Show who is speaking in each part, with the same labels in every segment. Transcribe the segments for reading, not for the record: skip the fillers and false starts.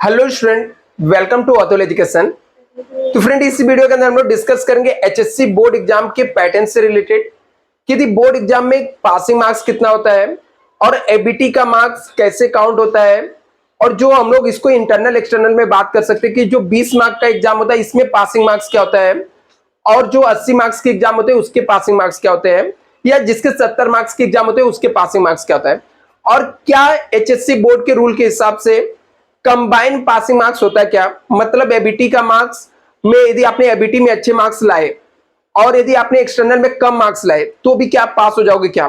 Speaker 1: Hello student, welcome to Atul Education. तो friend, इस video के अंदर हम लोग डिस्कस करेंगे एचएससी बोर्ड एग्जाम के पैटर्न से रिलेटेड कि यदि बोर्ड एग्जाम में पासिंग मार्क्स कितना होता है और एबीटी का मार्क्स कैसे काउंट होता है, और जो हम लोग इसको इंटरनल एक्सटर्नल में बात कर सकते हैं कि जो 20 मार्क्स का एग्जाम होता है इसमें पासिंग मार्क्स क्या होता है, और जो 80 मार्क्स के एग्जाम होते हैं उसके पासिंग मार्क्स क्या होते हैं, या जिसके 70 मार्क्स के एग्जाम होते हैं उसके पासिंग मार्क्स क्या होता है, और क्या एचएससी बोर्ड के रूल के हिसाब से कंबाइंड पासिंग मार्क्स होता है क्या। मतलब एबीटी का मार्क्स में यदि आपने एबीटी में अच्छे मार्क्स लाए और यदि आपने एक्सटर्नल में कम मार्क्स लाए तो भी क्या आप पास हो जाओगे क्या।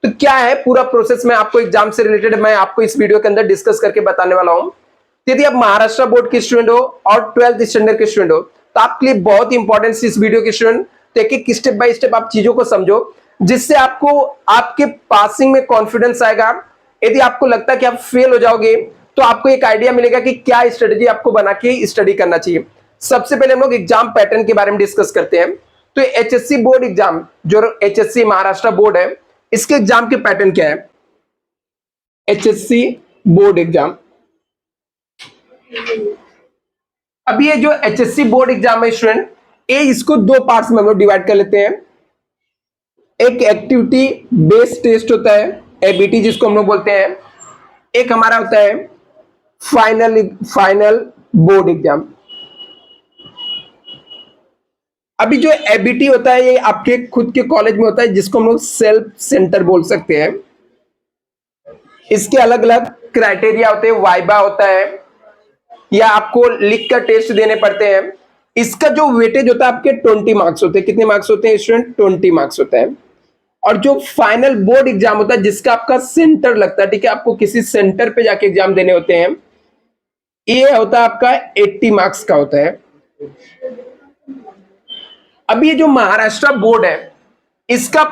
Speaker 1: तो क्या है पूरा प्रोसेस मैं आपको एग्जाम से रिलेटेड मैं आपको इस वीडियो के अंदर डिस्कस करके बताने वाला हूं। यदि आप महाराष्ट्र बोर्ड के स्टूडेंट हो और 12th स्टैंडर्ड के स्टूडेंट हो तो आपके लिए बहुत इंपॉर्टेंट इस वीडियो के स्टूडेंट, देखिए स्टेप बाय स्टेप आप चीजों को समझो जिससे आपको आपके पासिंग में कॉन्फिडेंस आएगा। यदि आपको लगता है कि आप फेल हो जाओगे तो आपको एक आइडिया मिलेगा कि क्या स्ट्रेटेजी आपको बना के स्टडी करना चाहिए। सबसे पहले हम लोग एग्जाम पैटर्न के बारे में डिस्कस करते हैं। तो एचएससी बोर्ड एग्जाम, जो एचएससी महाराष्ट्र बोर्ड है, इसके एग्जाम के पैटर्न क्या है। एचएससी बोर्ड एग्जाम, अभी ये जो एचएससी बोर्ड एग्जाम है स्टूडेंट, ये इसको दो पार्ट्स में हम लोग डिवाइड कर लेते हैं। एक एक्टिविटी बेस्ड टेस्ट होता है एबीटी जिसको हम लोग बोलते हैं, एक हमारा होता है फाइनल बोर्ड एग्जाम। अभी जो एबीटी होता है ये आपके खुद के कॉलेज में होता है जिसको हम लोग सेल्फ सेंटर बोल सकते हैं। इसके अलग अलग क्राइटेरिया होते हैं, वाइबा होता है या आपको लिख कर टेस्ट देने पड़ते हैं। इसका जो वेटेज होता है आपके 20 मार्क्स होते हैं। कितने मार्क्स होते हैं स्टूडेंट? 20 मार्क्स होता है। और जो फाइनल बोर्ड एग्जाम होता है जिसका आपका सेंटर लगता है, ठीक है, आपको किसी सेंटर पे जाके एग्जाम देने होते हैं, ये होता है आपका 80 मार्क्स का होता है। अब ये जो महाराष्ट्र बोर्ड है इसका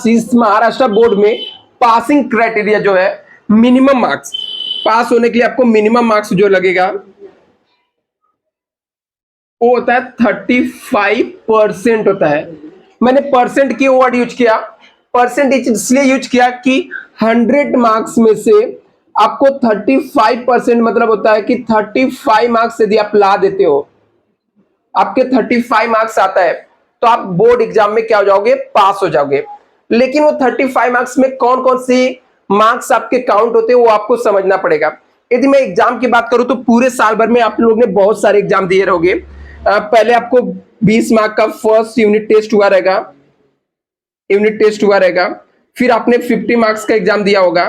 Speaker 1: इस महाराष्ट्र बोर्ड में पासिंग क्राइटेरिया जो है मिनिमम मार्क्स, पास होने के लिए आपको मिनिमम मार्क्स जो लगेगा वो होता है 35% होता है। मैंने परसेंट क्यों वर्ड यूज किया? परसेंट इसलिए यूज किया कि 100 मार्क्स में से आपको 35% मतलब होता है कि 35 मार्क्स यदि आप ला देते हो, आपके 35 मार्क्स आता है तो आप बोर्ड एग्जाम में क्या हो जाओगे? पास हो जाओगे। लेकिन वो 35 मार्क्स में कौन कौन सी मार्क्स आपके काउंट होते हैं वो आपको समझना पड़ेगा। यदि मैं एग्जाम की बात करूं तो पूरे साल भर में आप लोगों ने बहुत सारे एग्जाम दिए रहोगे। पहले आपको 20 मार्क का फर्स्ट यूनिट टेस्ट हुआ रहेगा, फिर आपने 50 मार्क्स का एग्जाम दिया होगा,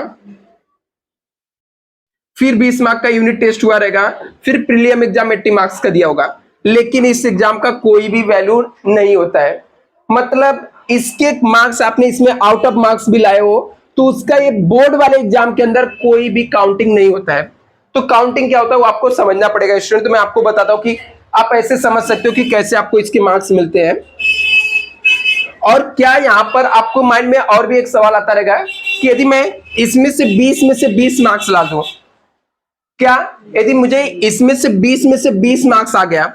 Speaker 1: फिर 20 मार्क का यूनिट टेस्ट हुआ रहेगा, फिर प्रीलिम एग्जाम 80 मार्क्स का दिया होगा। लेकिन इस एग्जाम का कोई भी वैल्यू नहीं होता है। मतलब इसके मार्क्स आपने इसमें आउट ऑफ मार्क्स भी लाए हो तो उसका ये बोर्ड वाले एग्जाम के अंदर कोई भी काउंटिंग नहीं होता है। तो काउंटिंग क्या होता है वो आपको समझना पड़ेगा स्टूडेंट। तो मैं आपको बताता हूं कि आप ऐसे समझ सकते हो कि कैसे आपको इसके मार्क्स मिलते हैं। और क्या यहां पर आपको माइंड में और भी एक सवाल आता रहेगा कि यदि मैं इसमें से 20 में से 20 मार्क्स ला दूं, क्या यदि मुझे इसमें से 20 में से 20 मार्क्स आ गया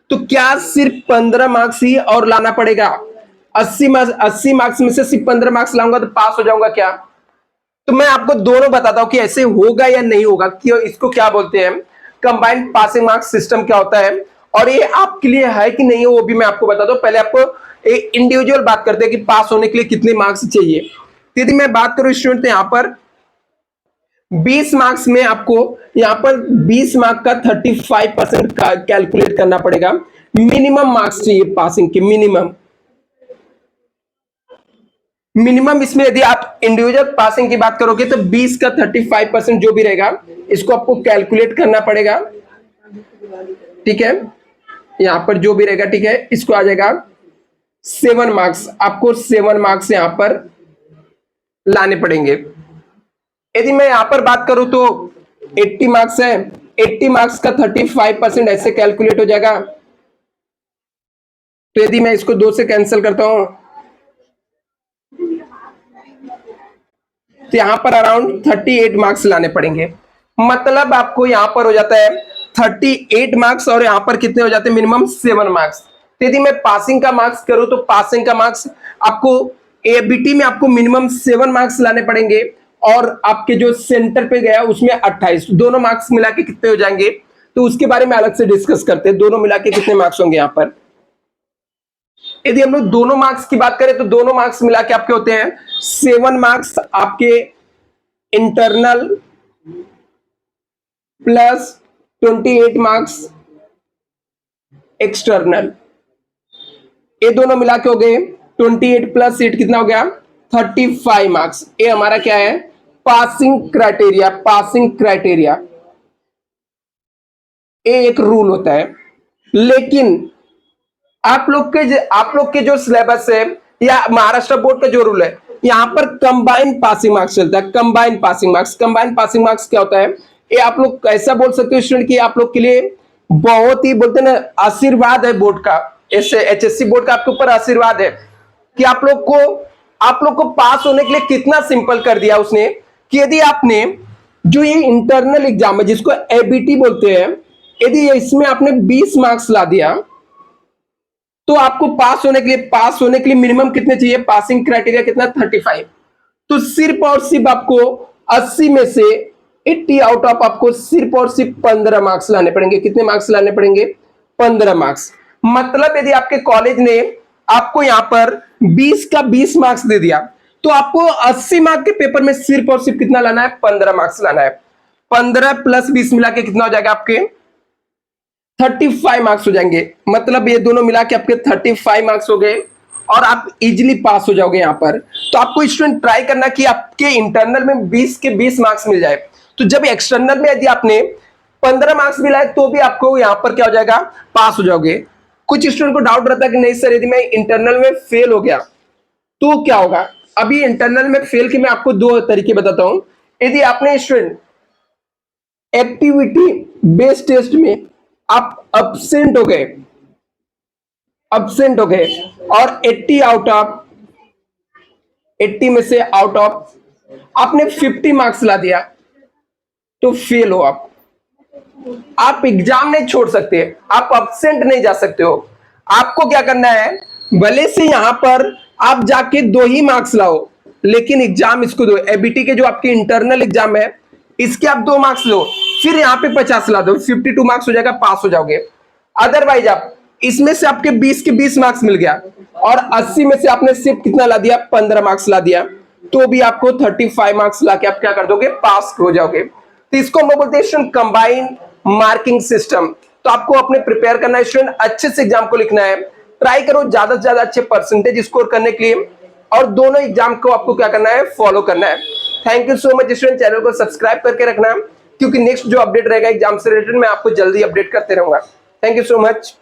Speaker 1: तो क्या सिर्फ 15 मार्क्स ही और लाना पड़ेगा? 80 मार्क्स में से सिर्फ 15 मार्क्स लाऊंगा तो पास हो जाऊंगा क्या? तो मैं आपको दोनों बताता हूं कि ऐसे होगा या नहीं होगा, कि इसको क्या बोलते हैं, कंबाइंड पासिंग मार्क्स सिस्टम क्या होता है और ये आपके लिए है कि नहीं है वो भी मैं आपको बताता हूं। पहले आपको एक इंडिविजुअल बात करते हैं कि पास होने के लिए कितने मार्क्स चाहिए। यदि मैं बात करूं स्टूडेंट, यहां पर 20 मार्क्स में आपको यहां पर 20 मार्क का 35% कैलकुलेट करना पड़ेगा। मिनिमम मार्क्स चाहिए पासिंग के, मिनिमम इसमें यदि आप इंडिविजुअल पासिंग की बात करोगे तो 20 का 35% जो भी रहेगा इसको आपको कैलकुलेट करना पड़ेगा, ठीक है। यहां पर जो भी रहेगा, ठीक है, इसको आ जाएगा 7 मार्क्स। आपको 7 मार्क्स यहां पर लाने पड़ेंगे। यदि मैं यहां पर बात करूं तो 80 मार्क्स है, 80 मार्क्स का 35% ऐसे कैलकुलेट हो जाएगा। तो यदि मैं इसको 2 से कैंसिल करता हूं तो यहां पर अराउंड 38 मार्क्स लाने पड़ेंगे। मतलब आपको यहां पर हो जाता है 38 मार्क्स और यहां पर कितने हो जाते हैं? Minimum 7 marks. तो यदि मैं पासिंग का मार्क्स करूं तो पासिंग का मार्क्स आपको एबीटी में आपको मिनिमम 7 मार्क्स लाने पड़ेंगे और आपके जो सेंटर पे गया उसमें 28, दोनों मार्क्स मिला के कितने हो जाएंगे? तो उसके बारे में अलग से डिस्कस करते हैं। दोनों मिला के कितने मार्क्स होंगे यहाँ पर। यदि हम लोग दोनों मार्क्स की बात करें तो दोनों मार्क्स मिला के आपके होते हैं 7 मार्क्स आपके इंटरनल प्लस 28 मार्क्स एक्सटर्नल। ये दोनों मिला के हो गए 28 प्लस 8 कितना हो गया 35 मार्क्स। ये हमारा क्या है पासिंग क्राइटेरिया। पासिंग क्राइटेरिया ये एक रूल होता है, लेकिन आप लोग के जो सिलेबस है या महाराष्ट्र बोर्ड का जो रूल है, यहां पर कंबाइन पासिंग मार्क्स चलता है। Combine passing marks. Combine passing marks क्या होता है, ये आप लोग ऐसा बोल सकते हो स्टूडेंट कि आप लोग के लिए बहुत ही बोलते हैं ना आशीर्वाद है बोर्ड का। ऐसे एचएससी बोर्ड का आपके ऊपर आशीर्वाद है कि आप लोग को पास होने के लिए कितना सिंपल कर दिया उसने कि यदि आपने जो ये इंटरनल एग्जाम है जिसको एबीटी बोलते हैं, यदि इसमें आपने 20 मार्क्स ला दिया तो आपको पास होने के लिए मिनिमम कितने चाहिए, पासिंग क्राइटेरिया कितना 35। तो सिर्फ और सिर्फ आपको 80 में से 80 आउट ऑफ आपको सिर्फ और सिर्फ 15 मार्क्स लाने पड़ेंगे। कितने मार्क्स लाने पड़ेंगे 15 मार्क्स। मतलब यदि आपके कॉलेज ने आपको यहां पर 20 का 20 मार्क्स दे दिया तो आपको 80 मार्क्स के पेपर में सिर्फ और सिर्फ कितना लाना है 15 मार्क्स लाना है। 15 प्लस 20 मिला के कितना हो जाएगा आपके 35 मार्क्स हो जाएंगे। मतलब ये दोनों मिला के आपके 35 मार्क्स हो गए और आप इजीली पास हो जाओगे यहां पर। तो आपको स्टूडेंट ट्राई करना कि आपके इंटरनल में 20 के 20 मार्क्स मिल जाए। तो जब एक्सटर्नल में यदि आपने 15 मार्क्स मिलाए तो भी आपको यहां पर क्या हो जाएगा पास हो जाओगे। कुछ स्टूडेंट को डाउट रहता है कि नहीं सर यदि मैं इंटरनल में फेल हो गया तो क्या होगा। अभी इंटरनल में फेल के मैं आपको दो तरीके बताता हूं। यदि आपने स्टूडेंट एक्टिविटी बेस्ड टेस्ट में आप एब्सेंट हो गए और 80 में से आउट ऑफ आपने 50 मार्क्स ला दिया तो फेल हो आप एग्जाम नहीं छोड़ सकते, आप एब्सेंट नहीं जा सकते हो। आपको क्या करना है, भले से यहां पर आप जाके 2 ही मार्क्स लाओ लेकिन एग्जाम इसको दो। एबीटी के जो आपके इंटरनल एग्जाम है इसके आप 2 मार्क्स लो, फिर यहां पे 50 ला दो, 52 मार्क्स हो जाएगा, पास हो जाओगे। अदरवाइज आप इसमें से आपके 20 के 20 मार्क्स मिल गया और 80 में से आपने सिर्फ कितना ला दिया 15 मार्क्स ला दिया तो भी आपको 35 मार्क्स लाके आप क्या कर दोगे पास हो जाओगे। तो इसको हम बोलते हैं कंबाइंड मार्किंग सिस्टम। तो आपको अपने प्रिपेयर करना है स्टूडेंट, अच्छे से एग्जाम को लिखना है, ट्राई करो ज्यादा से ज्यादा अच्छे परसेंटेज स्कोर करने के लिए और दोनों एग्जाम को आपको क्या करना है फॉलो करना है। Thank you so much student, channel को सब्सक्राइब करके रखना क्योंकि नेक्स्ट जो अपडेट रहेगा एग्जाम से रिलेटेड मैं आपको जल्दी अपडेट करते रहूंगा। Thank you so much.